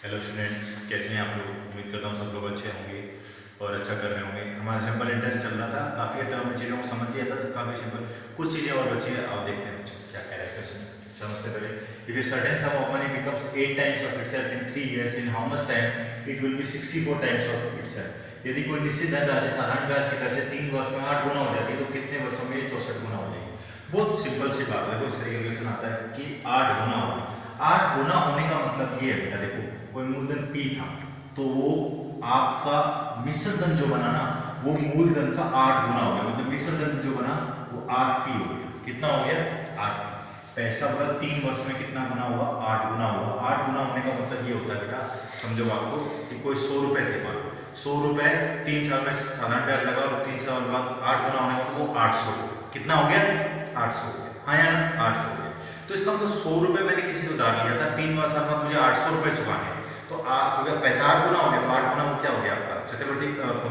Hello students, कैसे हैं आप लोग। उम्मीद करता हूँ सब लोग अच्छे होंगे और अच्छा कर रहे होंगे। हमारा सिंपल इंटरेस्ट चल रहा था, काफ़ी अच्छा हमने चीज़ों को समझ लिया था, काफ़ी सिंपल। कुछ चीज़ें और बची है, आप देखते हैं बच्चों क्या कह रहा है क्वेश्चन समझते पहले। If a certain some of money becomes 8 times of itself in 3 years, in how much time it will be 64 times of itself. यदि कोई निश्चित धनराशि साधारण ब्याज की दर से 3 वर्ष में 8 गुना हो जाती है तो कितने वर्षों में ये 64 गुना हो जाएगी। बहुत सिंपल सी बात है। देखो इस तरीके क्वेश्चन आता है कि 8 गुना होगा। 8 गुना होने का मतलब ये है बेटा, देखो कोई मूलधन P था तो वो आपका मिश्र धन जो बना ना वो मूलधन का 8 गुना हो गया। मतलब मिश्र धन जो बना वो 8P हो गया। कितना हो गया? 8P। पैसा बोला 3 वर्ष में कितना गुना हुआ? 8 गुना हुआ। 8 गुना होने का मतलब ये होता है बेटा, समझो बात को, कि कोई 100 रुपए थे, मान लो 100 रुपए 3 साल में साधारण ब्याज लगा और 3 साल बाद 8 गुना होने का मतलब वो 800। कितना हो गया? 800 हो गया। हाँ या ना? 800 हो गया। तो इसका मतलब 100 रुपए मैंने किसी से उधार लिया था, 3 साल बाद मुझे 800 रुपए चुकाने हैं। तो अगर पैसा 8 गुना हो गया तो 8 गुना वो क्या हो गया आपका? चक्रवर्ती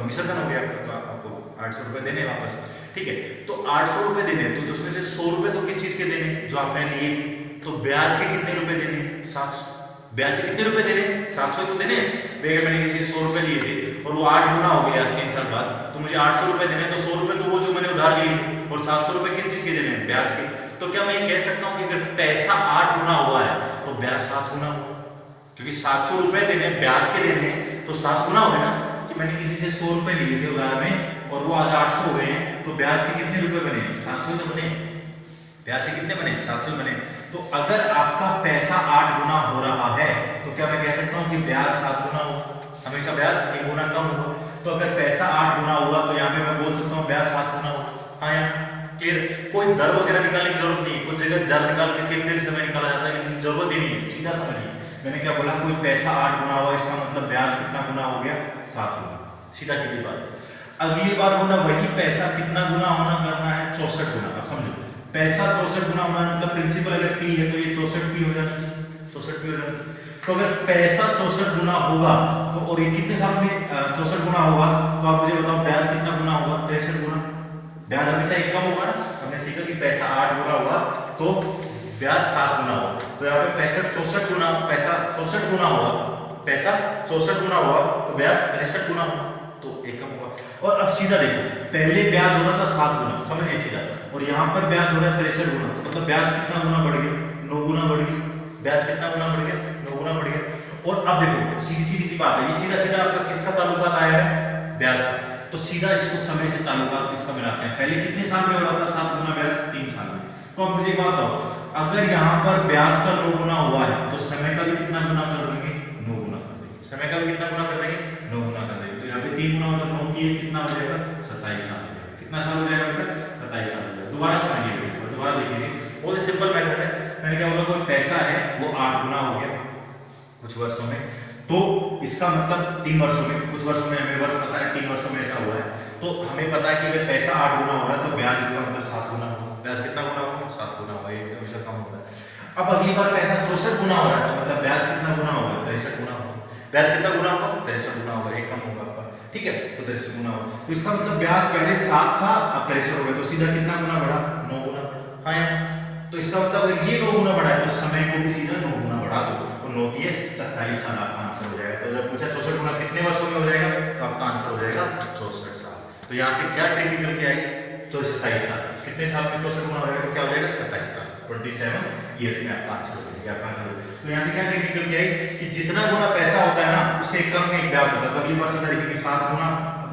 मिश्र धन हो गया आपका। तो आपको 800 रुपए देने वापस, ठीक है। तो 800 रुपए देने, तो उसमें से 100 रुपए तो किस चीज के देने? जो आपने लिए। तो ब्याज के कितने रुपए देने? 700। ब्याज के कितने रुपए देने? 700 तो देने। देखिए मैंने किसी 100 रुपए लिए थे और वो 8 गुना हो गया आज 3 साल बाद, तो मुझे 800 रुपए देने। तो 100 रुपए तो वो जो मैंने उधार लिए थे और 700 रुपए किस चीज के देने? ब्याज के। तो क्या मैं ये कह सकता हूं कि अगर पैसा 8 गुना हुआ है तो ब्याज 7 गुना हुआ? क्योंकि 700 रुपए देने ब्याज के देने तो 7 गुना हो गए ना। कि मैंने किसी से 100 रुपए लिए थे उधार में और वो आज 800 हो गए हैं, तो ब्याज के कितने रुपए बने? 700 तो बने। ब्याज के कितने बने? 700 बने। तो अगर आपका पैसा 8 गुना हो रहा है तो क्या मैं कह सकता हूं कि ब्याज 7 गुना हो? हमेशा ब्याज 1 गुना कम होगा। तो अगर पैसा 8 गुना हुआ तो यहाँ पे मैं बोल सकता हूँ ब्याज 7 गुना हो। हाँ यार, क्लियर। कोई दर वगैरह निकालने की जरूरत नहीं है। कुछ जगह दर निकाल करके फिर समय निकाला जाता है, लेकिन जरूरत ही नहीं है। सीधा समझिए, मैंने क्या बोला? कोई पैसा 8 गुना हुआ, इसका मतलब ब्याज कितना गुना हो गया? 7 गुना। सीधा सीधी बात। अगली बार बोला वही पैसा कितना गुना होना करना है? 64 गुना। अब समझो, पैसा 64 गुना होना मतलब प्रिंसिपल अगर P है तो ये 64P हो जाना चाहिए। 64P हो जाना चाहिए। तो अगर पैसा 64 गुना होगा तो, और ये कितने साल में 64 गुना होगा, तो आप मुझे बताओ ब्याज कितना गुना होगा? 63 गुना। ब्याज हमेशा एक कम होगा ना। हमने सीखा कि पैसा 8 गुना हुआ तो ब्याज 7 गुना होगा। तो यहाँ पे पैसा 64 गुना, पैसा 64 गुना हुआ, पैसा 64 गुना हुआ तो ब्याज 63 गुना हुआ, तो एक कम होगा। और अब सीधा देखो, पहले ब्याज हो रहा था 7 गुना, समझिए सीधा, और यहाँ पर ब्याज हो रहा है 63 गुना। तो मतलब ब्याज कितना गुना बढ़ गया? 9 गुना बढ़ गया। ब्याज कितना गुना बढ़ गया? 9 गुना बढ़ गया। और अब देखो सीधी सीधी सी बात है, ये सीधा सीधा आपका किसका ताल्लुकात आया है? ब्याज का। तो सीधा इसको समय से ताल्लुकात इसका मिलाते हैं। पहले कितने साल में हो रहा था 7 गुना ब्याज? 3 साल में। तो अब मुझे एक बात बताओ, अगर यहाँ पर ब्याज का 9 गुना हुआ है तो समय का भी कितना गुना कर देंगे? 9 गुना कर देंगे। समय का भी कितना गुना कर देंगे? 9 गुना कर देंगे। तो यहाँ पे 3 गुना मतलब 9 की कितना हो जाएगा? 27 साल हो जाएगा। कितना साल हो जाएगा बेटा? 27 साल हो जाएगा। दोबारा समझिए और दोबारा देखिए, बहुत सिंपल मेथड है। मैंने क्या बोला? कोई पैसा है वो 8 गुना हो गया कुछ वर्षों में, तो इसका मतलब 3 वर्षों में, कुछ वर्षों में हमें वर्ष पता है, 3 वर्षों में ऐसा हुआ है। तो हमें पता है कि अगर पैसा 8 गुना हो रहा है तो ब्याज इसका मतलब 7 गुना होगा। ब्याज कितना गुना होगा? 7 गुना होगा। ये हमेशा कम होता है। अब अगली बार पैसा 64 गुना हो रहा है तो मतलब ब्याज कितना गुना होगा? 63 गुना होगा। ब्याज कितना गुना होगा? 63 गुना होगा। एक कम होगा आपका, ठीक है। तो 63 गुना होगा। तो इसका मतलब ब्याज पहले 7 था, अब 63 हो गया। तो सीधा कितना गुना बढ़ा? 9 गुना बढ़ा। हाँ यार, तो इसका मतलब अगर ये 9 गुना बढ़ा है तो समय को भी सीधा 9 गुना बढ़ा दो, तो 9 दिए 27 साल आपका आंसर हो जाएगा। तो जब पूछा 64 गुना कितने वर्षों में हो जाएगा, तो आपका आंसर हो जाएगा 64 साल। तो यहाँ से क्या ट्रिक निकल के आई? तो 27 साल। कितने साल में 64 गुना हो जाएगा? तो क्या हो जाएगा? 27 साल। 27 ईयर्स में आपका आंसर हो जाएगा। आपका आंसर। तो यहाँ से क्या ट्रिक निकल के आई कि जितना गुना पैसा होता है ना उससे कम में ब्याज होता है। तो अगली बार सीधा लिखेंगे 7 गुना,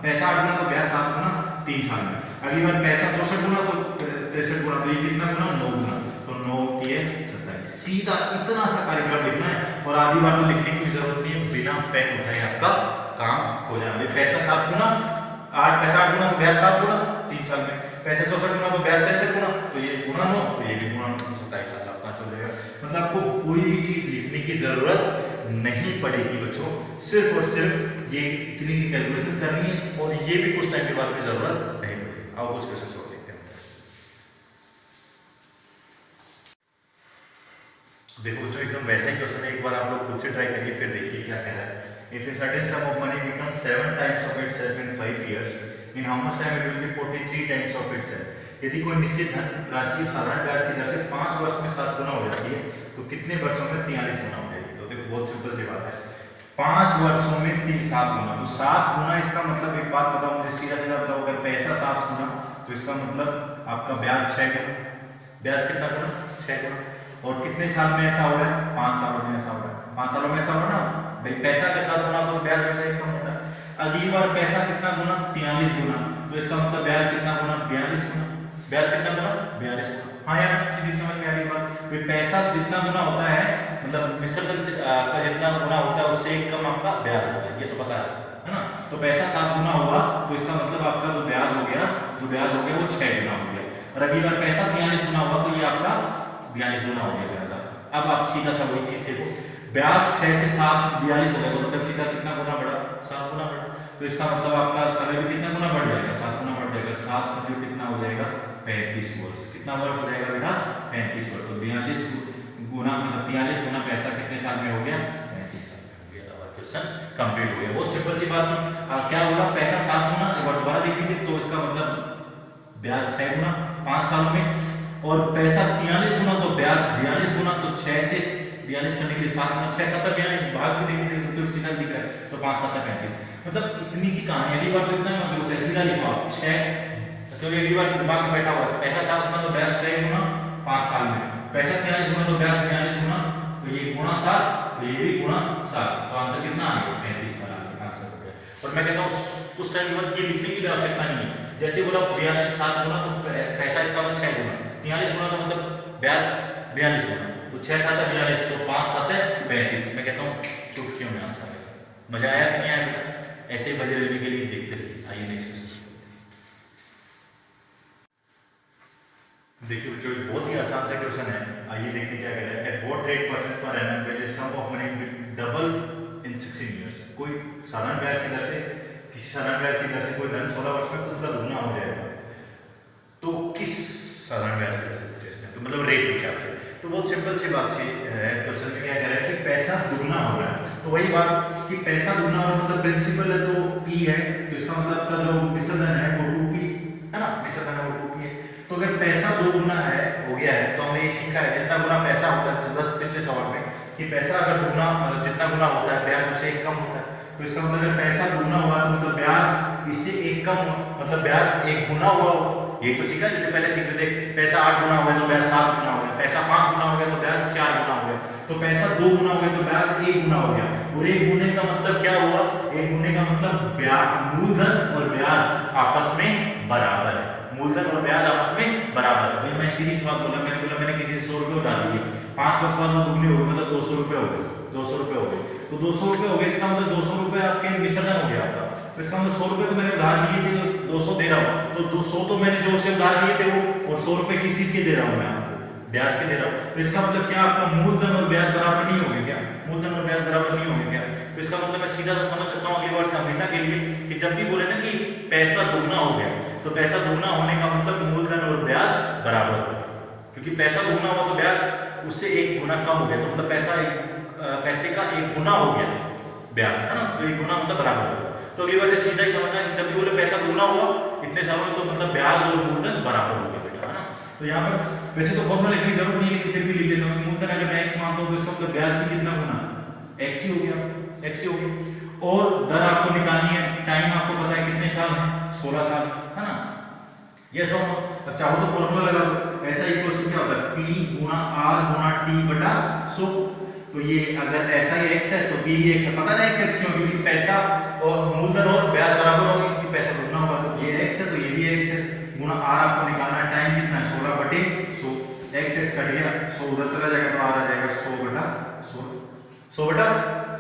पैसा 8 गुना तो ब्याज 7 गुना 3 साल में। अगली बार पैसा 64 गुना तो 63 गुना, तो ये कितना गुना? 9 गुना। तो 9 दिए 27। सीधा इतना सा कार्यक्रम लिखना है और आधी बार तो लिखने की जरूरत नहीं है, बिना पेन उठाए आपका काम हो जाएगा। पैसा 7 गुना, 8 पैसा 8 गुना तो ब्याज 7 गुना 3 साल में। पैसा 64 गुना तो ब्याज 63 गुना, तो ये गुना 9, तो ये भी गुना 9, 27 साल आपका चल जाएगा। मतलब आपको कोई भी चीज लिखने की जरूरत नहीं पड़ेगी बच्चों, सिर्फ और सिर्फ ये इतनी सी कैलकुलेशन करनी है और ये भी कुछ टाइम के बाद में जरूरत नहीं पड़ेगी। आओ कुछ क्वेश्चन छोड़ देखते हैं। देखो बच्चों एकदम वैसा ही क्वेश्चन है, एक बार आप लोग खुद से ट्राई करिए फिर देखिए क्या कह रहा है। If a certain some of money become 7 times of itself in 5 years, in how much time it will be 43 times of itself. यदि कोई निश्चित धन राशि साधारण ब्याज की दर से 5 वर्ष में 7 गुना हो जाती है तो कितने वर्षों में 43 गुना हो जाएगी। तो देखो बहुत सिंपल सी बात है 5 वर्षों में 7 गुना, तो 7 गुना इसका मतलब एक बात बताओ मुझे, सीधा सीधा बताओ, अगर पैसा 7 गुना तो इसका मतलब आपका ब्याज 6 गुना। ब्याज कितना गुना? 6 गुना। और कितने साल में ऐसा हो रहा है? 5 सालों में ऐसा हो रहा है। 5 सालों में ऐसा हो रहा है ना भाई, पैसा के 7 गुना तो ब्याज वैसे ही कम होता है। अगली बार पैसा कितना गुना? 43 गुना, तो इसका मतलब ब्याज कितना गुना? 42 गुना। ब्याज कितना गुना? 42 गुना। हाँ यार, सीधी समझ में आ रही बात। तो पैसा जितना गुना होता है, मतलब मिश्रधन का जितना गुना होता है उससे एक कम आपका ब्याज होता है, ये तो पता है ना। तो पैसा 7 गुना हुआ तो इसका मतलब आपका जो ब्याज हो गया वो 6 गुना हो गया। और अगली बार पैसा 43 गुना हुआ तो ये आपका 42 गुना हो गया ब्याज आपका। अब आप सीधा सा वही चीज देखो, ब्याज 6 से 7 42 हो गया, तो मतलब सीधा कितना गुना बढ़ा? 7 गुना बढ़ा। तो इसका मतलब आपका समय भी कितना गुना बढ़ जाएगा? 7 गुना बढ़ जाएगा। 7 जो कितना हो जाएगा? 35 वर्ष। कितना वर्ष हो जाएगा बेटा? 35 वर्ष। तो 42 गुना मतलब 43 गुना पैसा कितने साल में हो गया? 35 साल में हो गया। अब क्वेश्चन कंप्लीट हो गया। बहुत सिंपल सी बात है। क्या बोला? पैसा 7 गुना, एक बार दोबारा देख लीजिए, तो इसका मतलब ब्याज 6 गुना 5 सालों में, और पैसा 43 गुना तो ब्याज 42 गुना, तो 6 से 42 करने के लिए 7 गुना, 6 7 42 भाग भी देखिए तो सीधा दिख रहा है, तो 5 7 35। मतलब इतनी सी कहानी। अगली बार तो इतना मतलब उसे सीधा लिखो आप 6, क्योंकि अगली बार दिमाग में बैठा हुआ है। पैसा 7 गुना तो ब्याज 6 गुना 5 साल में, पैसा 43 गुना तो ब्याज 42 गुना, तो ये गुणा 7, तो ये भी गुणा 7, तो आंसर कितना आ गया? 35 साल आंसर हो गया। और मैं कहता हूँ उस टाइम के बाद ये लिखने की आवश्यकता नहीं है। जैसे बोला 7 गुना तो पैसा इसका मतलब 6 गुना, 43 गुना तो मतलब ब्याज 42 गुना, तो 6 7 42, तो 5 7 35। मैं कहता हूँ चुटकियों में आंसर आएगा। मजा आया कि नहीं आया बेटा? ऐसे ही मजे लेने के लिए देखते रहिए। आइए नेक्स्ट क्वेश्चन देखिए बच्चों, बहुत ही आसान सा क्वेश्चन है। आइए देखते क्या कह रहा है। At what rate percent per annum will sum of money double in 16 years. कोई साधारण ब्याज की दर से, किसी साधारण ब्याज की दर से कोई धन 16 वर्ष में खुद का दुगना हो जाएगा, तो किस साधारण ब्याज की दर से पूछे इसने? तो मतलब रेट पूछा आपसे। तो बहुत सिंपल सी बात है, क्वेश्चन में क्या कह रहा है कि पैसा दुगना हो रहा है। तो वही बात कि पैसा दुगना हो रहा है मतलब प्रिंसिपल है तो P है, तो इसका मतलब का जो मिश्रधन है वो 2P है ना, मिश्रधन है वो 2P है। तो अगर पैसा 2 गुना है हो गया है, तो हमने ये सीखा है जितना गुना पैसा होता है, बस पिछले सवाल में, कि पैसा अगर दुगना मतलब जितना गुना होता है ब्याज उससे 1 कम होता है। तो इसका मतलब अगर पैसा दुगना हुआ तो मतलब ब्याज इससे 1 कम, मतलब ब्याज 1 गुना हुआ। ये तो सीखा, जैसे पहले सीखते थे पैसा 8 गुना हो गया तो ब्याज 7 गुना हो गया, पैसा 5 गुना हो गया तो ब्याज 4 गुना हो गया, तो पैसा 2 गुना हो गया तो ब्याज 1 गुना हो गया। और 1 गुने का मतलब क्या हुआ? 1 गुने का मतलब ब्याज, मूलधन और ब्याज आपस में बराबर है। मूलधन और ब्याज आपस में बराबर है। भाई मैं सीधी सी बात बोला, मैंने किसी से 100 रुपये उधार लिए, 5 वर्ष बाद वो दुगने हो गए, मतलब 200 रुपये हो गए, 200 रुपये हो गए, तो 200 रुपये हो गए, इसका मतलब 200 रुपये आपके मिश्रधन हो गया आपका। तो इसका मतलब 100 रुपये तो मैंने उधार लिए थे, 200 दे रहा हूँ, तो 200 तो मैंने जो उसे उधार लिए थे वो, और 100 रुपये किस चीज के दे रहा हूँ मैं आपको? ब्याज के दे रहा हूँ। तो इसका मतलब क्या आपका मूलधन और ब्याज बराबर नहीं होंगे क्या? मूलधन और ब्याज बराबर नहीं होंगे क्या? तो इसका मतलब मैं सीधा सा समझ सकता हूँ अगली बार से हमेशा के लिए कि जब भी बोले ना कि पैसा दुगना हो गया, तो पैसा दुगना होने का मतलब मूलधन और ब्याज बराबर, क्योंकि पैसा दुगना हुआ तो ब्याज उससे 1 गुना कम हो गया, तो मतलब पैसे का 1 गुना हो गया ब्याज, है ना, तो 1 गुना मतलब बराबर हो गया। तो अगली बार से सीधा ही समझना कि जब भी बोले पैसा दुगना हुआ इतने सालों में, तो मतलब ब्याज और मूलधन बराबर हो गया बेटा, है ना। तो यहाँ पर वैसे तो फॉर्मूला लिखने की जरूरत नहीं है, लेकिन फिर भी लिख लेता हूँ। मूलधन अगर मैं x मानता हूँ तो इसका मतलब ब्याज भी कितना गुना? x ही हो गया, x ही हो गया। और दर आपको निकालनी है, टाइम आपको पता है कितने साल है? 16 साल, है ना। ये सो अब चाहो तो फॉर्मूला लगा लो, ऐसा इक्वल टू क्या होता है? p गुणा r गुणा t बटा 100। तो ये अगर ऐसा ही x है तो p भी x है, पता ना x क्यों? क्योंकि पैसा और मूलधन और ब्याज बराबर होगा, क्योंकि पैसा दुगना होगा, तो ये x है तो ये भी x है, गुणा r आपको निकालना है, टाइम कितना है? 16 बटे 100, x कट गया, 100 उधर चला जाएगा तो r आ जाएगा 100 बटा 16, 100 बटा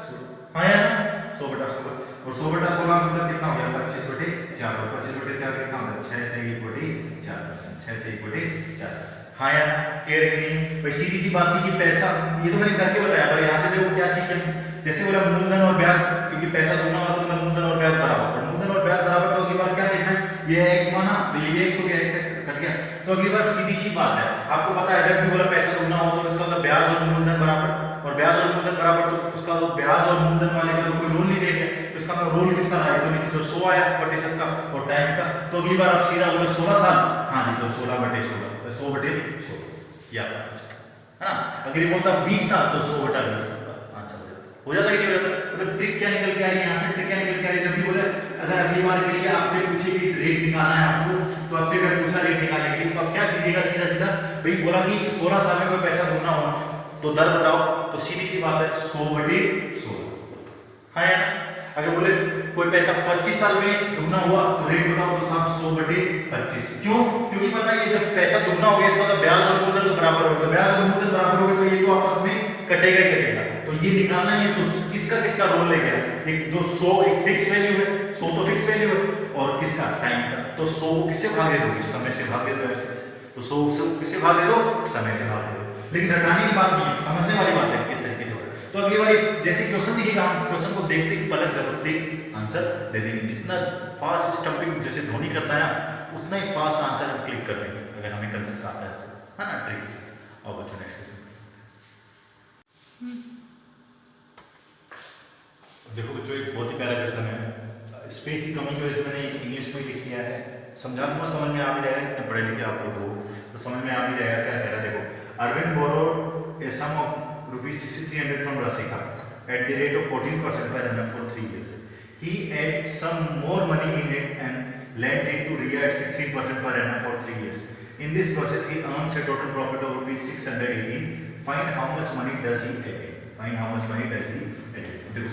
16, हाँ यार 100 बटा 16, और 100 बटा 16 मतलब कितना हो गया? 25 बटे 4, और 25 बटे 4 कितना होता है? 6 से 1 बटे 4%, 6 से 1 बटे 4%। हाँ यार क्लियर है नहीं? भाई सीधी सी बात थी कि पैसा, ये तो मैंने करके बताया भाई। यहाँ से देखो क्या सीखे, जैसे बोला मूलधन और ब्याज, क्योंकि पैसा दुगना हुआ तो मतलब मूलधन और ब्याज बराबर, और मूलधन और ब्याज बराबर तो अगली बार क्या देखना है? ये x माना तो ये भी x हो गया, x कट गया, तो अगली बार सीधी सी बात है, आपको पता है जब भी बोला पैसा दुगना हो तो इसका मतलब ब्याज और मूलधन बराबर, और ब्याज और मूलधन बराबर, तो उसका वो ब्याज और मूलधन वाले का तो कोई रोल नहीं लेंगे, तो इसका मतलब रोल किसका रहा है? तो नीचे जो 100 आया प्रतिशत का और टाइम का, तो अगली बार आप सीधा बोले 16 साल, हाँ जी, तो 16 बटे 16, 100 बटे 16 या, है ना। अगर ये बोलता 20 साल तो 100 बटा 20 का आंसर हो जाता। हो जाता है कि नहीं हो जाता? मतलब ट्रिक क्या निकल के आ रही है यहाँ से, ट्रिक क्या निकल के आ रही है, जब भी बोले अगर अगली बार के लिए आपसे पूछे कि रेट निकालना है आपको, तो आपसे अगर पूछा रेट निकालने के लिए, तो आप क्या कीजिएगा, सीधा सीधा भाई बोला कि 16 साल में कोई पैसा दुगना हो तो दर बताओ, तो सीधी सी बात है 100/16 है ना। अगर बोले कोई पैसा 25 साल में दुगना हुआ तो रेट बताओ, तो साहब 100/25। क्यों? क्योंकि पता है जब पैसा दुगना हो गया इसका मतलब ब्याज और मूलधन तो बराबर होगा, ब्याज और मूलधन बराबर हो गए तो ये तो आपस में कटेगा ही कटेगा। तो ये निकालना है, तो किसका किसका रोल ले गया, एक जो 100 एक फिक्स वैल्यू है, 100 तो फिक्स वैल्यू है, और किसका टाइम का, तो 100 को किससे भाग दे दोगे, समय से भाग दे दो ऐसे, तो 100 से किससे भाग दे दो, समय से भाग दे दो। लेकिन रटाने की बात नहीं है, समझने वाली बात है किस तरीके से होगा। तो अगली बार जैसे क्वेश्चन दिखेगा, हम क्वेश्चन को देखते ही पलक झपकते आंसर दे देंगे। जितना फास्ट स्टंपिंग जैसे धोनी करता है ना, उतना ही फास्ट आंसर हम क्लिक कर देंगे अगर हमें कंसेप्ट आता है तो, है ना, ट्रिक से। और बच्चों नेक्स्ट क्वेश्चन देखो बच्चों, एक बहुत ही प्यारा क्वेश्चन है। स्पेस की कमी की वजह से मैंने इंग्लिश में लिख लिया है, समझा दूंगा, समझ में आ भी जाएगा, इतने पढ़े लिखे आप लोग हो तो समझ में आ भी जाएगा क्या कह रहा है। देखो, Arvind borrowed a sum of ₹6300 from Rasika at the rate of 14% per annum for 3 years. He had some more money in it and lent it to Ria at 16% per annum for 3 years. In this process, he earns a total profit of ₹618. Find how much money does he add? Find how much money does he add? देखो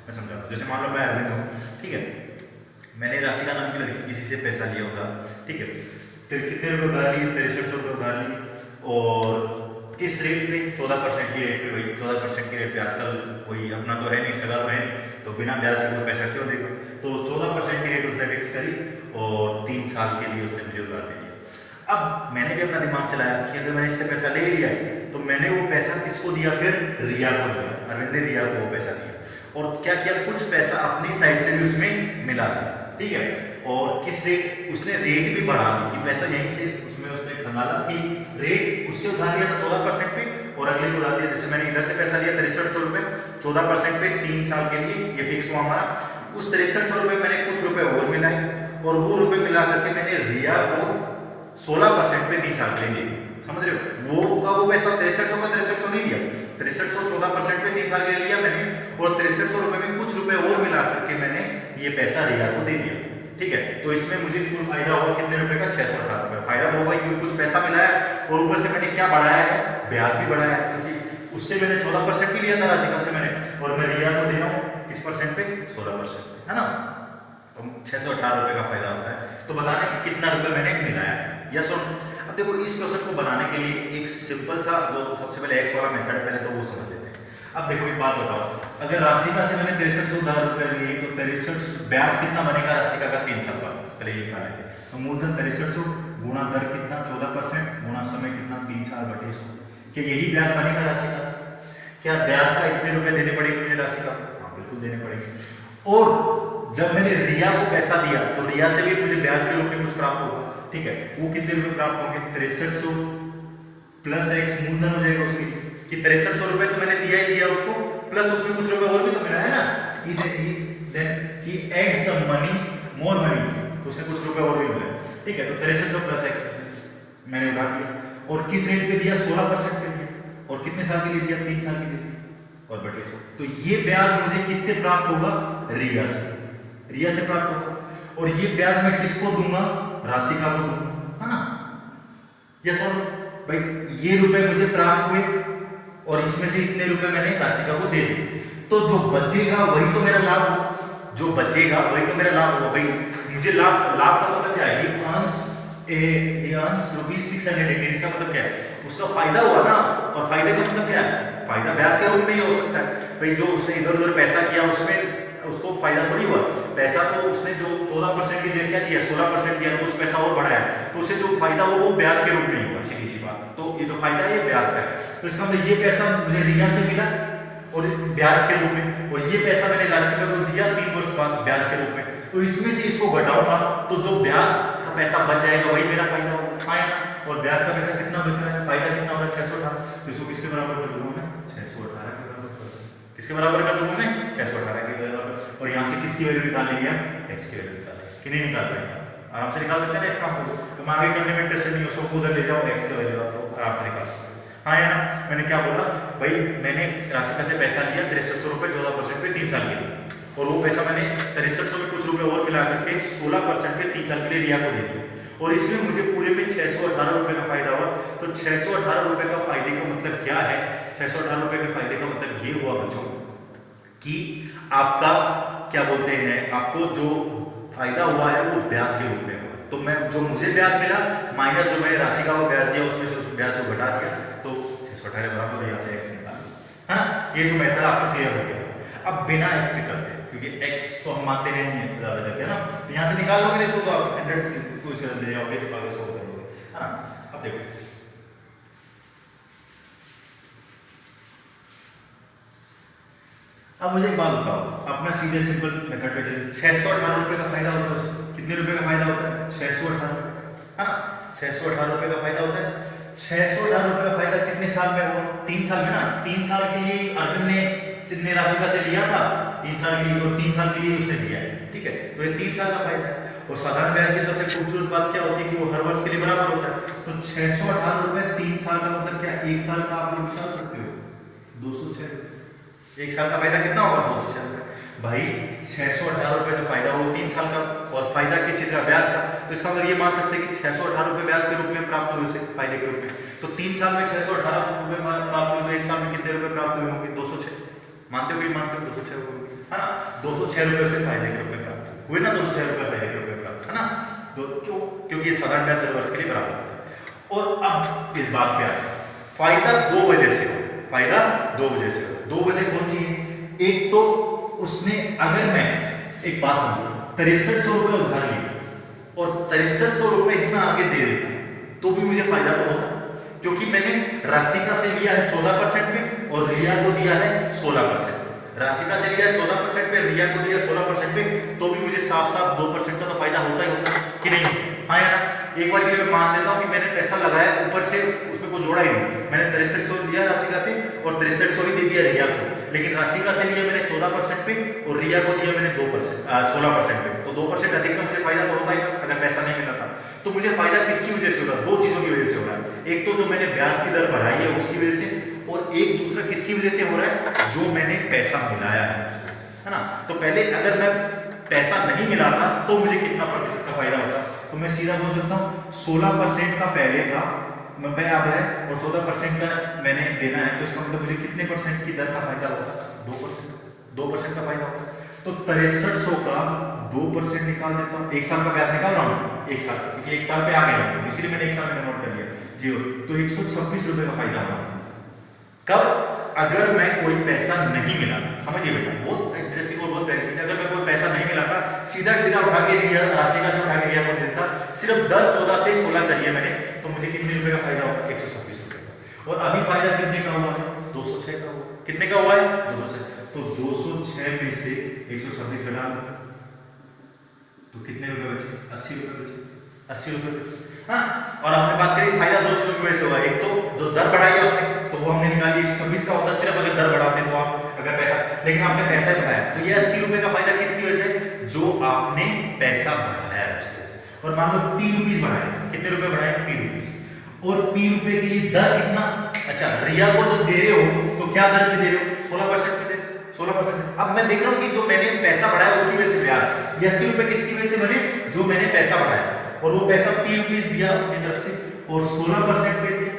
मैं समझाता हूँ। जैसे मान लो मैं अरविंद हूँ, ठीक है, मैंने राशिका नाम की लड़की किसी से पैसा लिया होता, ठीक है, फिर कितने रुपए उधार लिए, 6300 रुपये उधार लिए, और किस रेट पे, 14% की रेट पे। भाई 14% की रेट पे आजकल कोई अपना तो है नहीं, सगा तो है नहीं, तो बिना ब्याज से कोई पैसा क्यों देगा, तो 14% की रेट उसने फिक्स करी और 3 साल के लिए उसने मुझे उधार दे दिया। अब मैंने भी अपना दिमाग चलाया कि अगर मैंने इससे पैसा ले लिया तो मैंने वो पैसा किसको दिया, फिर रिया को दिया, अरविंद ने रिया को वो पैसा दिया, और क्या किया, कुछ पैसा अपनी साइड से भी उसमें मिला दिया, ठीक है, और किस रेट, उसने रेट भी बढ़ा दी कि पैसा यहीं से उसमें उसने खंगाला कि रेट उससे उधार लिया था 14% पे, और अगले को उधार दिया, जैसे मैंने इधर से पैसा लिया 6300 रुपये 14% पे 3 साल के लिए, ये फिक्स हुआ हमारा। उस 6300 रुपये मैंने कुछ रुपए और मिलाए, और वो रुपए मिला करके मैंने रिया को 16% पे 3 साल के लिए, समझ रहे हो, वो का वो पैसा 6300 का 6300 नहीं दिया, 6300 14% पे 3 साल के लिए लिया मैंने, और 6300 रुपये में कुछ रुपए और मिला करके मैंने ये पैसा रिया को दे दिया, ठीक है। तो इसमें मुझे कुल फायदा होगा कितने रुपए का, 618 रुपये फायदा होगा, क्योंकि कुछ पैसा मिला है, और ऊपर से मैंने क्या बढ़ाया है, ब्याज भी बढ़ाया है, क्योंकि उससे मैंने 14% भी लिया था राशिका से मैंने, और मैं रिया को दे रहा हूँ किस परसेंट पे, 16%, है ना, तो 618 रुपये का फायदा होता है। तो बताना कि कितना रुपए मैंने मिलाया है, यस और। अब देखो इस क्वेश्चन को बनाने के लिए एक सिंपल सा जो सबसे पहले एक्स वाला मेथड है, पहले तो वो समझ लेते हैं। अब देखो एक बात बताओ, अगर राशिका से मैंने 6300 उधार रुपये लिए तो 63 ब्याज कितना बनेगा राशिका का 3 साल बाद, पहले ये निकालेंगे। तो मूलधन 6300 गुणा दर कितना 14% गुणा समय कितना 3 साल बटे 100, क्या यही ब्याज बनेगा राशिका? क्या ब्याज का इतने रुपए देने पड़ेंगे मुझे राशिका? हाँ बिल्कुल देने पड़ेंगे। और जब मैंने रिया को पैसा दिया तो रिया से भी मुझे ब्याज के रूप में कुछ प्राप्त होगा, ठीक है, वो कितने रुपए प्राप्त होंगे, 6300 प्लस एक्स मूलधन हो जाएगा उसकी, कि 6300 रुपए तो मैंने दिया ही दिया उसको, प्लस उसमें कुछ रुपए और भी तो मिला है ना, he adds some money, more money, तो उसने कुछ रुपए और भी मिले, ठीक है। तो 6300 प्लस एक्स मैंने उधार दिया, और किस रेट पे दिया, 16% पे दिया, और कितने साल के लिए दिया, 3 साल के लिए, और बटे 100। तो ये ब्याज मुझे किससे प्राप्त होगा, रिया से, रिया से प्राप्त होगा, और ये ब्याज मैं किसको दूंगा, राशिका को दूंगा, है ना, यस और भाई ये रुपए मुझे प्राप्त हुए, और इसमें से इतने रुपए मैंने राशिका को दे दिए, तो जो बचेगा वही तो मेरा लाभ होगा, जो बचेगा वही तो मेरा लाभ होगा। भाई मुझे लाभ का मतलब क्या है, he earns ₹618, इसका मतलब क्या है, उसका फायदा हुआ ना, और फायदे का मतलब क्या है, फायदा ब्याज के रूप में ही हो सकता है। भाई जो उसने इधर उधर पैसा किया उसमें उसको फायदा थोड़ी हुआ, पैसा तो उसने जो 14% की जगह दिया 16% दिया, कुछ पैसा और बढ़ाया, तो उसे जो फायदा हुआ वो ब्याज के रूप में ही हुआ, सीधी सी बात। तो ये जो फायदा है ये ब्याज का है, तो इसका मतलब ये पैसा मुझे रिया से मिला और ब्याज के रूप में, और ये पैसा मैंने राशिका को दिया 3 वर्ष बाद ब्याज के रूप में, तो इसमें से इसको घटाऊंगा तो जो ब्याज का पैसा बच जाएगा वही मेरा फायदा होगा, फायदा। और ब्याज का पैसा कितना बच रहा है, फायदा कितना हो रहा है, 618, तो इसको किसके बराबर कर दूंगा मैं, 618 के बराबर कर दूंगा, किसके बराबर कर दूंगा मैं, 618 के बराबर। और यहाँ से किसकी वैल्यू निकाल लेंगे आप, एक्स की वैल्यू निकाल लेंगे, कि नहीं निकाल पाएंगे, आराम से निकाल सकते हैं ना इस काम को, तो आगे करने में इंटरेस्ट नहीं हो, सबको उधर ले जाओ, एक्स की वैल्यू आप आराम से निकाल सकते हैं। हाँ या ना? मैंने क्या बोला भाई, मैंने राशिका से पैसा लिया 6300 रुपये 14% पे 3 साल के लिए, और वो पैसा मैंने 6300 में कुछ रुपए और मिला करके 16% पे 3 साल के लिए रिया को दे दिया, और इसमें मुझे पूरे में 618 रुपये का फायदा हुआ। तो 618 रुपये का फायदे का मतलब क्या है? 618 रुपये के फायदे का मतलब ये हुआ बच्चों कि आपका क्या बोलते हैं, आपको जो फायदा हुआ है वो ब्याज के रूप में हुआ। तो मैं जो मुझे ब्याज मिला माइनस जो मैंने राशि का वो ब्याज दिया, उसमें से उस ब्याज को घटा दिया, तो 618 बराबर यहाँ से x निकाल, है ना? ये तो मेथड आपको क्लियर हो गया। अब बिना x के करते हैं, क्योंकि x तो हम मानते नहीं है ज्यादा करके, है ना? तो यहाँ से निकाल लोगे इसको तो आप 100 को इसे ले जाओगे, आगे सॉल्व करोगे, है ना? अब देखो अब मुझे एक बात बताओ, अपना सीधे सिंपल मेथड पे चलिए। 618 रुपये का फायदा होता है, कितने रुपए का फायदा होता है? 618, है ना? 618 रुपये का फायदा होता है। 618 रुपये का फायदा कितने साल में हुआ? 3 साल में ना? 3 साल के लिए अरविंद ने राशिका से लिया था, 3 साल के लिए, और 3 साल के लिए उसने दिया है, ठीक है? तो ये 3 साल का फायदा है। और साधारण ब्याज की सबसे खूबसूरत बात क्या होती है कि वो हर वर्ष के लिए बराबर होता है। तो 618 रुपये 3 साल का मतलब क्या? 1 साल का आप लोग निकाल सकते हो 206। 1 साल का फायदा कितना होगा? 206 रुपये। भाई 618 रुपये जो फायदा हो 3 साल का, और फायदा किस चीज का? ब्याज का। तो इसका मतलब ये मान सकते हैं कि 618 रुपये ब्याज के रूप में प्राप्त हुए उसे, फायदे के रूप में। तो 3 साल में 618 रुपये प्राप्त हुए, तो 1 साल में कितने रुपए प्राप्त हुए होंगे? 206। मानते हो कि मानते हो? 206 होंगे, है ना? 206 रुपये से फायदे के रूप में प्राप्त हुए ना, 206 रुपये फायदे के रूप में प्राप्त, है ना? तो क्यों? क्योंकि ये साधारण ब्याज हर वर्ष के लिए बराबर होता है। और अब इस बात पे आए, फायदा 2 वजह से हो, फायदा 2 वजह से हो। 2 वजह कौन सी है? एक तो उसने, अगर मैं एक बात समझो, 6300 रुपये उधार लिए और 6300 रुपये ही मैं आगे दे देता तो भी मुझे फायदा तो होता, क्योंकि मैंने राशिका से लिया है 14% पे और रिया को दिया है 16%। राशिका से लिया है 14% पे, रिया को दिया 16% पे, तो भी मुझे साफ साफ 2% का तो फायदा होता ही होता है कि नहीं? हाँ यार, एक बार के लिए मैं मान लेता हूँ कि मैंने पैसा लगाया, ऊपर से उसमें कुछ जोड़ा ही नहीं, मैंने 6300 लिया राशिका से और 6300 ही दे दिया रिया को, लेकिन राशिका से लिया मैंने 14% पे और रिया को दिया मैंने 16% पे, तो 2% अधिक का मुझे फायदा तो होता ही अगर पैसा नहीं मिला था। तो मुझे फायदा किसकी वजह से हो रहा है? 2 चीजों की वजह से हो रहा है। एक तो जो मैंने ब्याज की दर बढ़ाई है उसकी वजह से, और एक दूसरा किसकी वजह से हो रहा है? जो मैंने पैसा मिलाया है उसकी वजह से, है ना? तो पहले अगर मैं पैसा नहीं मिलाता तो मुझे कितना प्रतिशत का फायदा होता? तो मैं सीधा बोल सकता हूँ 16% का पहले था मैं अब है और 14% का मैंने देना है, तो इसका मतलब मुझे कितने परसेंट की दर का फायदा होता? 2% का फायदा होता। तो 6300 का 2% निकाल देता हूँ, 1 साल का ब्याज निकाल रहा हूँ, 1 साल, क्योंकि 1 साल पे आ गया, इसीलिए मैंने 1 साल में नोट कर लिया 0। तो 126 रुपए का फायदा हुआ। कब? अगर मैं कोई पैसा नहीं मिला, समझिए बेटा, बहुत इंटरेस्टिंग और बहुत प्यारी चीज है। अगर मैं कोई पैसा नहीं मिलाता, सीधा उठा के रिया, राशिका से उठा के रिया को दे देता, सिर्फ दर 14 से 16 करिए मैंने, तो मुझे कितने रुपए का फायदा होगा? 126 रुपए का। और अभी फायदा कितने का हुआ है? 206 का हुआ। कितने का हुआ है? 206। तो 206 में से 126 घटा लो, तो कितने रुपए बचे? 80 रुपए बचे, 80 रुपए बचे। हाँ, और आपने बात करी फायदा 2 चीजों की वजह से हुआ। एक तो जो दर बढ़ाई आपने, तो वो हमने निकाली 126 का होता सिर्फ अगर दर बढ़ाते तो आप अगर पैसा, लेकिन आपने पैसा बढ़ाया, तो ये 80 रुपए का फायदा किसकी वजह से? जो आपने पैसा बढ़ाया उसकी वजह से। और मान लो P बढ़ाए, कितने रुपए बढ़ाए? P, और P रुपए के लिए दर कितना? अच्छा, रिया को जब दे रहे हो तो क्या दर पे दे रहे हो? 16% पे दे, 16%। अब मैं देख रहा हूँ कि जो मैंने पैसा बढ़ाया उसकी वजह से ब्याज, ये 80 रुपए किसकी वजह से बने? जो मैंने पैसा बढ़ाया, और वो पैसा P दिया अपनी तरफ से और 16% पे दिया,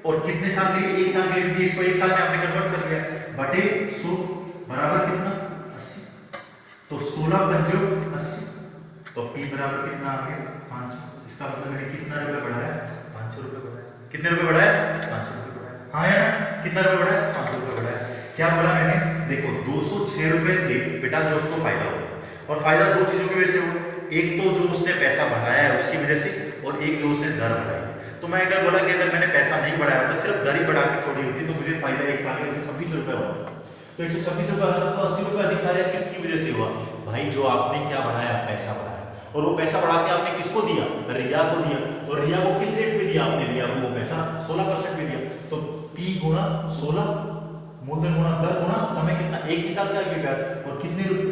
और कितने साल के लिए? 1 साल के लिए, क्योंकि इसको 1 साल में आपने कन्वर्ट कर लिया, बटे 100 बराबर कितना? 80। तो 16 पंजो 80, तो P बराबर कितना आ गया? 500। इसका मतलब मैंने कितना रुपए बढ़ाया? 500 रुपए बढ़ाया। कितने रुपए बढ़ाया? 500 रुपए बढ़ाया। हाँ या ना? कितना रुपए बढ़ाया? 500 रुपए बढ़ाया। क्या बोला मैंने? देखो 206 रुपए थे बेटा जो उसको फायदा हुआ, और फायदा 2 चीजों की वजह से हुआ। एक तो जो उसने पैसा बढ़ाया है उसकी वजह से, और एक जो उसने दर बढ़ाई है। तो मैं अगर बोला कि अगर मैंने पैसा नहीं बढ़ाया तो सिर्फ दर ही बढ़ा के छोड़ी होती, तो मुझे फायदा 1 साल में 126 रुपए हुआ। तो 126 रुपए हुआ, तो 80 रुपए अधिक फायदा किसकी वजह से हुआ? भाई जो आपने क्या बढ़ाया? पैसा बढ़ाया, और वो पैसा बढ़ा के आपने किसको दिया? रिया को दिया, और रिया को किस रेट पे दिया आपने? रिया को वो पैसा 16% पे दिया, तो P गुणा 16, मूलधन गुणा दर गुणा समय, कितना? 1 ही साल का ये ब्याज, और कितने रुपए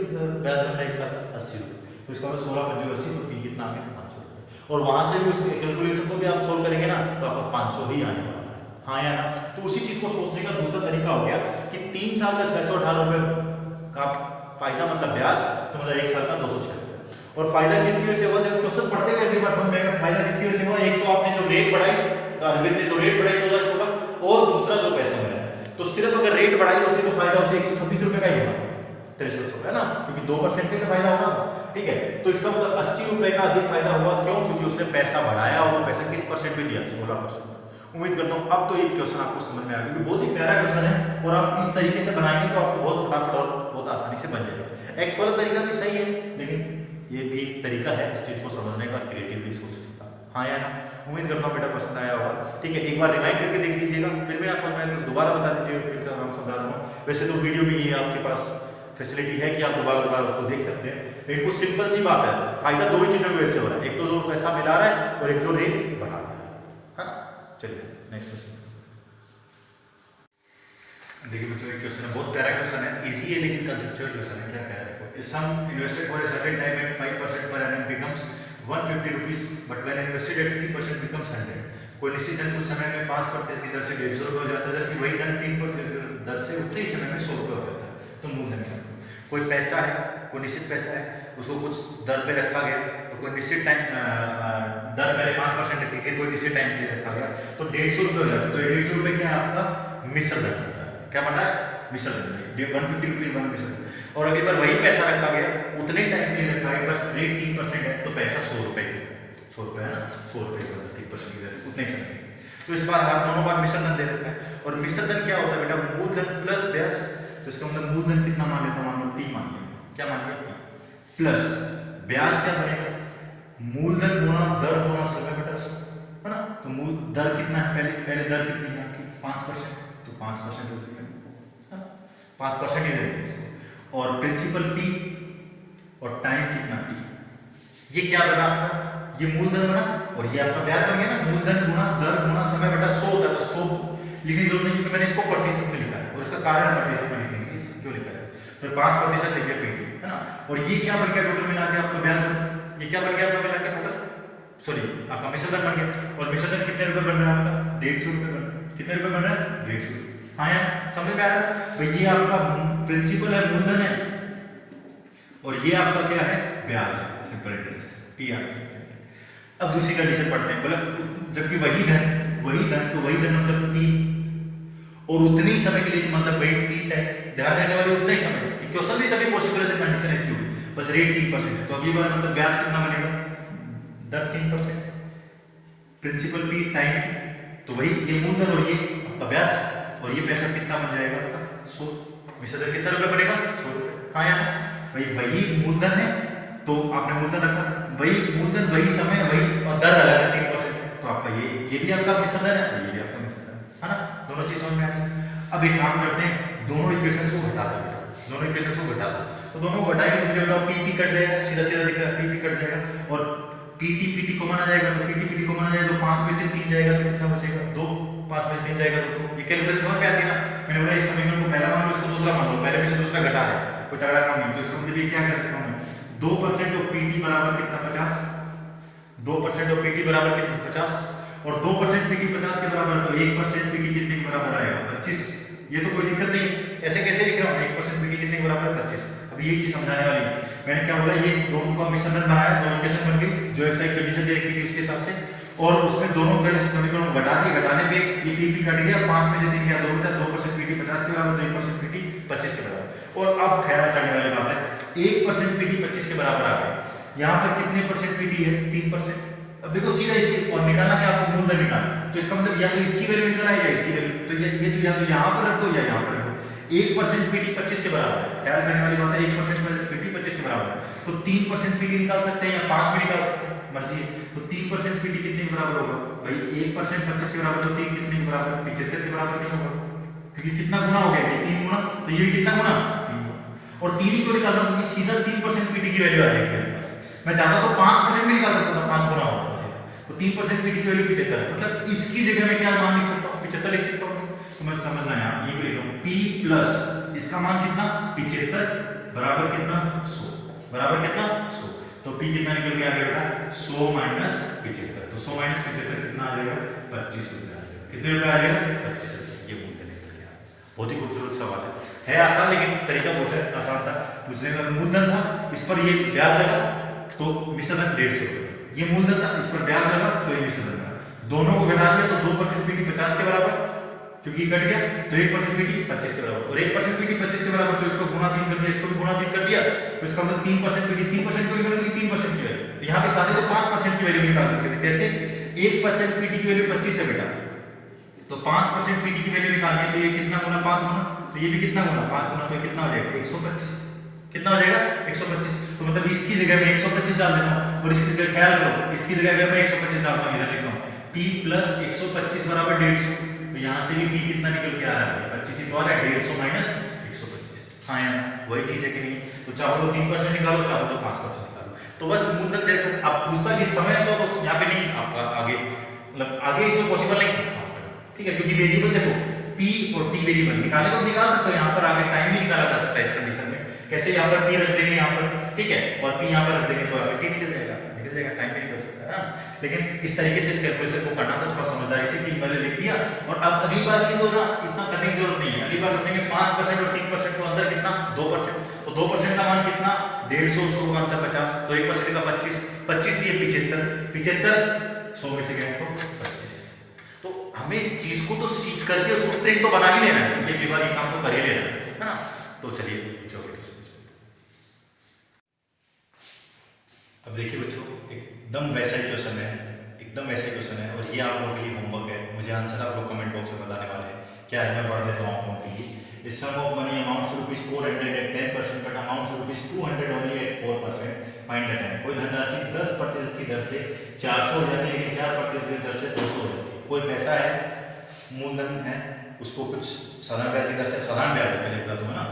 ब्याज बन रहा है 1 साल का? 80 रुपए। तो इसका मतलब 16 पंजो 80, तो P कितना आ गया? 500 रुपए। और वहां से भी उसके कैलकुलेशन को भी आप सोल्व करेंगे ना, तो आपका 500 ही आने वाला हाँ या ना? तो उसी चीज को सोचने का दूसरा तरीका हो गया कि 3 साल का 618 रुपए का फायदा मतलब ब्याज, तो मतलब 1 साल का 206 रुपए। और फायदा किसकी वजह से हुआ? जब क्वेश्चन पढ़ते हुए अगली बार समझ में आएगा फायदा किसकी वजह से हुआ। एक तो आपने जो रेट बढ़ाई, अरविंद ने जो रेट बढ़ाई 1416, और दूसरा जो पैसा मिला। तो सिर्फ अगर रेट बढ़ाई होती तो फायदा उसे 126 रुपए का ही होगा, 6300 है ना, क्योंकि 2% का फायदा होगा। ठीक है, तो इसका मतलब 80 रुपए का अधिक फायदा हुआ। क्यों? क्योंकि उसने पैसा बढ़ाया और वो पैसा किस परसेंट पे दिया? 16%। उम्मीद करता हूँ अब तो ये क्वेश्चन आपको समझ में आ गया, क्योंकि बहुत ही प्यारा क्वेश्चन है और आप इस तरीके से बनाएंगे तो आपको बहुत फटाफट और बहुत आसानी से बन जाएगा। एक्स वाला तरीका भी सही है, लेकिन ये भी एक तरीका है इस चीज को समझने का, क्रिएटिवली सोचने का। हाँ या ना? उम्मीद करता हूँ बेटा पसंद आया होगा। ठीक है, एक बार रिमाइंड करके देख लीजिएगा, फिर भी ना समझ में आए तो दोबारा बता दीजिएगा, फिर का नाम समझा दूंगा। वैसे तो वीडियो भी आपके पास फैसिलिटी है कि आप दोबारा उसको देख सकते हैं, लेकिन कुछ सिंपल सी बात है, फायदा दो ही चीजों की वजह से हो रहा है, एक तो जो पैसा मिला रहा है और एक जो रेट बढ़ा रहा है ना। चलिए नेक्स्ट क्वेश्चन देखिए बच्चों, एक क्वेश्चन है, बहुत प्यारा क्वेश्चन है, इजी है लेकिन कंसेप्चुअल क्वेश्चन है। क्या कह रहा है देखो, some invested for a certain time at 5% per annum becomes 150 rupees, but when invested at 3% becomes 100। कोई निश्चित धन कुछ समय में 5% की दर से 150 रुपये हो जाता है, जबकि वही धन 3% दर से उतने ही समय में 100 रुपये हो जाता है। तो मूलधन क्या? कोई पैसा है, कोई निश्चित पैसा है, उसको कुछ दर पे रखा गया, तो कोई निश्चित टाइम दर पहले 5% रखी गई, कोई निश्चित टाइम के लिए रखा गया, तो 150 रुपये हो जाता है। तो 150 रुपये क्या है आपका? मिश्र धन। क्या बन रहा है? मिश्र धन। 150 रुपीज बन मिश्र धन। और अगली बार वही पैसा रखा गया, उतने टाइम के लिए रखा गया, बस रेट 3% है, तो पैसा 100 रुपये, 100 रुपये है ना, 100 रुपये 3% की दर उतने समय। तो इस बार हर दोनों बार मिश्र धन दे रखा है। और मिश्र धन क्या होता है बेटा? मूलधन प्लस ब्याज। तो इसका मतलब मूलधन कितना मान लेता हूं? मान लो P मान लिया। क्या मान लिया? P प्लस ब्याज क्या बनेगा? मूलधन गुणा दर गुणा समय बटा 100, है ना। तो मूल दर कितना है? पहले दर कितनी है आपकी? 5%, तो 5% होती है, 5% ही रहेगा। और प्रिंसिपल P और टाइम कितना T। ये क्या बना आपका? ये मूलधन बना और ये आपका ब्याज बन गया ना। मूलधन गुणा दर गुणा समय बटा 100 होता है, तो 100 लिखने की जरूरत नहीं, क्योंकि मैंने इसको प्रतिशत में लिखा है और इसका कारण प्रतिशत में लिखने की क्यों लिखा है, तो 5% लिख दिया PT, है ना। और ये क्या बन गया टोटल मिला के आपका ब्याज? ये क्या बन गया आपका मिला के टोटल? सॉरी, आपका मिश्र धन बन गया। और मिश्र धन कितने रुपए बन रहा है आपका? 150 रुपए बन रहा है। कितने रुपए बन रहा है? 150 रुपए। हाँ यार, समझ में आ रहा है? तो ये आपका प्रिंसिपल है, मूलधन है, और ये आपका क्या है? ब्याज है, सिंपल इंटरेस्ट, PR। अब दूसरी कंडीशन पढ़ते हैं, बोला जबकि वही धन तो वही धन मतलब P और उतने ही समय के लिए, मतलब वही P टाइम ध्यान रहने वाले उतना ही समय। क्वेश्चन भी तभी पॉसिबल है जब कंडीशन ऐसी होगी, बस रेट 3% है। तो अगली बार मतलब ब्याज कितना बनेगा? दर 3%, प्रिंसिपल P, टाइम T, तो वही ये मूलधन और ये आपका ब्याज, और ये पैसा कितना बन जाएगा आपका? 100। मिश्र धन कितना रुपए बनेगा? 100 रुपए। हाँ यार, वही मूलधन है, तो आपने मूलधन रखा, वही मूलधन वही समय वही, और दर अलग है 3%, तो आपका ये भी आपका मिश्र धन है, ये भी आपका मिश्र धन है ना। दोनों चीज समझ में आ गई। अब एक काम करते हैं, दोनों इक्वेशंस को घटा दो, दोनों इक्वेशंस को घटा दो। तो दोनों को घटाएंगे तो मुझे बताओ PP कट जाएगा, सीधा सीधा दिख रहा है, PP कट जाएगा, और PT को माना जाएगा, तो PT को माना जाएगा, तो 5 में से 3 जाएगा, तो कितना बचेगा? 2। 5 में से 3 जाएगा तो 2। ये कैलकुलेशन समझ में आती है ना। मैंने बोला इस समीकरण को पहला मान लो, इसको दूसरा मान लो, पहले में से दूसरा घटा है, कोई तगड़ा काम नहीं। तो इसका मतलब ये क्या कर सकता हूं मैं? 2% ऑफ PT बराबर कितना? 50। 2% ऑफ PT बराबर कितना? 50। और 2% PT 50 के बराबर, तो 1% PT कितने के बराबर आएगा? 25। ये तो कोई दिक्कत नहीं, ऐसे कैसे लिख रहा हूं? 1% PT कितने के बराबर है? 25। अब यही चीज समझाने वाली है। मैंने क्या बोला, ये दोनों का मिश्र धन बनाया, दोनों इक्वेशन बन गई जो एक्साइड कंडीशन दे रखी थी उसके हिसाब से, और उसमें दोनों समीकरणों को घटा दिए, घटाने पे ये PP कट गया, 5 में से 3 गया, 2 बचा, 2% PT 50 के बराबर, तो 1% PT 25 के बराबर। और अब ख्याल करने वाली बात है, 1% PT 25 के बराबर आ गया, यहाँ पर कितने % PT है? 3%। अब देखो सीधा इसकी, और निकालना क्या आपको? मूलधन निकालना। तो इसका मतलब या तो इसकी वैल्यू निकालना है या इसकी वैल्यू, तो ये तो या तो यहाँ पर रख दो या यहाँ पर रख दो। 1% PT 25 के बराबर है, ख्याल करने वाली बात है, 1% PT 25 के बराबर है, तो 3% PT निकाल सकते हैं या 5 भी निकाल सकते हैं, मर्जी है। तो 3% PT कितने के बराबर होगा भाई? 1% 25 के बराबर, तो 3 कितने के बराबर? 75 के बराबर नहीं होगा, क्योंकि कितना गुना हो गया? 3 गुना, तो ये भी कितना गुना? 3 गुना। और 3 ही क्यों निकाल रहा हूँ? क्योंकि सीधा 3% PT की वैल्यू आ जाएगी मेरे पास। मैं चाहता तो 5% भी निकाल सकता था, 5 गुना होगा, तो 3% PT की वैल्यू 75 है, मतलब इसकी जगह में क्या मान लिख सकता हूँ? 75 लिख सकता हूँ। तो मैं समझना है, ये लिख रहा हूँ P प्लस इसका मान कितना? 75 बराबर कितना? 100 बराबर कितना? 100। तो P कितना निकल के आ गया बेटा? 100 माइनस 75, तो 100 माइनस 75 कितना आ जाएगा? 25 रुपए आ जाएगा। कितने रुपए आ जाएगा? 25 रुपये। ये मूलधन निकल गया। बहुत ही खूबसूरत सवाल है आसान, लेकिन तरीका बहुत है आसान था पूछने का। मूलधन था, इस पर ये ब्याज लगा तो मिश्र धन 150 रुपये, ये मूलधन था, इस पर ब्याज लगा तो ये मिश्र धन था। दोनों को घटा दिया तो 2% पीटी 50 के बराबर, क्योंकि कट गया तो 1% पीटी 25 के बराबर, और 1% पीटी 25 के बराबर तो इसको गुणा 3 कर दिया, इसको भी गुणा 3 कर दिया, तो इसका मतलब 3% पीटी 3% की वैल्यू 3% की वैल्यू। यहाँ पे चाहते तो 5% की वैल्यू निकाल सकते थे। कैसे? 1% पीटी की वैल्यू 25 है बेटा, तो 5% पीटी की वैल्यू निकालनी है, तो ये कितना गुना 5 गुना, तो ये भी कितना गुना 5 गुना, तो कितना हो जाएगा 125। कितना हो जाएगा 125। तो मतलब इसकी जगह में 125 डाल देता हूँ, और इसकी जगह ख्याल करो, इसकी जगह अगर मैं 125 डालता हूँ, इधर लिख रहा हूँ p प्लस 125 बराबर 150, तो यहाँ से भी p कितना निकल के आ रहा है 25 ही तो आ रहा है, 150 माइनस 125। हाँ यार वही चीज है कि नहीं? तो चाहो तो 3% निकालो, चाहो तो 5% निकालो। तो बस मूलधन देखो, आप पूछता कि समय तो बस यहाँ पे नहीं, आपका आगे मतलब आगे इसमें पॉसिबल नहीं, ठीक है, क्योंकि वेरिएबल देखो p और t वेरिएबल निकालने को निकाल सकते हो, यहाँ पर आगे टाइम भी निकाला जा सकता है इस कंडीशन में। कैसे? यहाँ पर p रख देंगे यहाँ पर, ठीक है, और p यहाँ पर रख देंगे तो यहाँ पर t निकल जाएगा, टाइम भी निकल सकता है ना। लेकिन इस तरीके से इस कैलकुलेशन को करना था थोड़ा समझदारी से, कि मैंने लिख दिया, और अब अगली बार के लिए तो ना इतना करने की जरूरत नहीं है। अगली बार समझेंगे 5% और 3% को अंदर कितना 2%, तो 2% का मान कितना 150, 100 का अंतर 50, तो 1% का 25, 25 दिए 75, 75 100 में से गए तो 25। तो हमें चीज को तो सीख करके उसको प्रिंट तो बना ही लेना है, क्योंकि अगली बार ये काम तो कर ही लेना है ना। तो चलिए अब देखिए बच्चों, एकदम वैसा ही क्वेश्चन है, एकदम वैसा ही क्वेश्चन है, और ये आप लोगों के लिए होमवर्क है। मुझे आंसर आप लोग कमेंट बॉक्स में बताने वाले हैं। क्या है मैं पढ़ देता हूँ आप लोगों के लिए। इस sum of money amounts ₹400 at 10%, but amounts ₹200 only at 4%, find the time. कोई धनराशि 10% की दर से 400 हो जाती है, लेकिन 4% की दर से 200 हो जाती है। कोई पैसा है, मूलधन है, उसको कुछ साधारण ब्याज की दर से, साधारण ब्याज पहले बता दूंगा ना,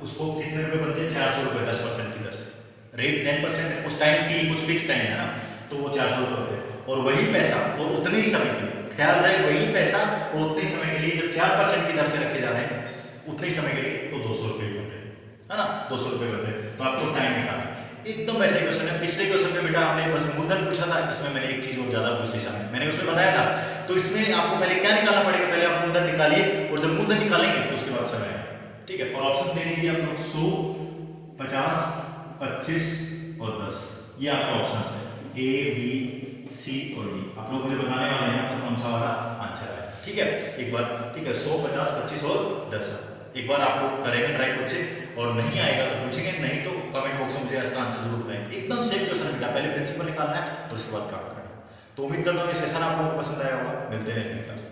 उसको कितने रुपए बनते हैं 400 रुपए 10% की दर से। रेट 10% है, कुछ टाइम टी, कुछ फिक्स टाइम है ना, तो वो 400 रुपए होते हैं। और वही पैसा और उतने ही समय के लिए, ख्याल रहे वही पैसा और उतने ही समय के लिए, जब 4% की दर से रखे जा रहे हैं उतने ही समय के लिए, तो 200 रुपए बन रहे हैं, है ना, 200 रुपए बन रहे हैं। तो आपको टाइम निकालना है। एकदम वैसा ही क्वेश्चन है। पिछले क्वेश्चन में बेटा आपने बस मूलधन पूछा था, इसमें मैंने एक चीज और ज्यादा पूछ ली सामने, मैंने उसमें बताया था। तो इसमें आपको पहले क्या निकालना पड़ेगा, पहले आप मूलधन निकालिए, और जब मूलधन निकालेंगे तो उसके बाद समय, ठीक है। और ऑप्शन दे दीजिए आप लोग 100, 50, 25 और 10, ये आपके ऑप्शन है A, B, C और D। आप लोग मुझे बताने वाले हैं आपका कौन सा वाला आंसर है, ठीक है। एक बार, ठीक है, 100, 50, 25 और 10 एक बार आप लोग करेंगे ट्राई खुद से, और नहीं आएगा तो पूछेंगे, नहीं तो कमेंट बॉक्स में मुझे इसका आंसर जरूर बताएंगे। एकदम सेम क्वेश्चन है बेटा, पहले प्रिंसिपल निकालना है और उसके बाद काम करना है। तो उम्मीद करता हूँ ये सेशन आप लोगों को पसंद आया होगा। मिलते हैं अगली क्लास में।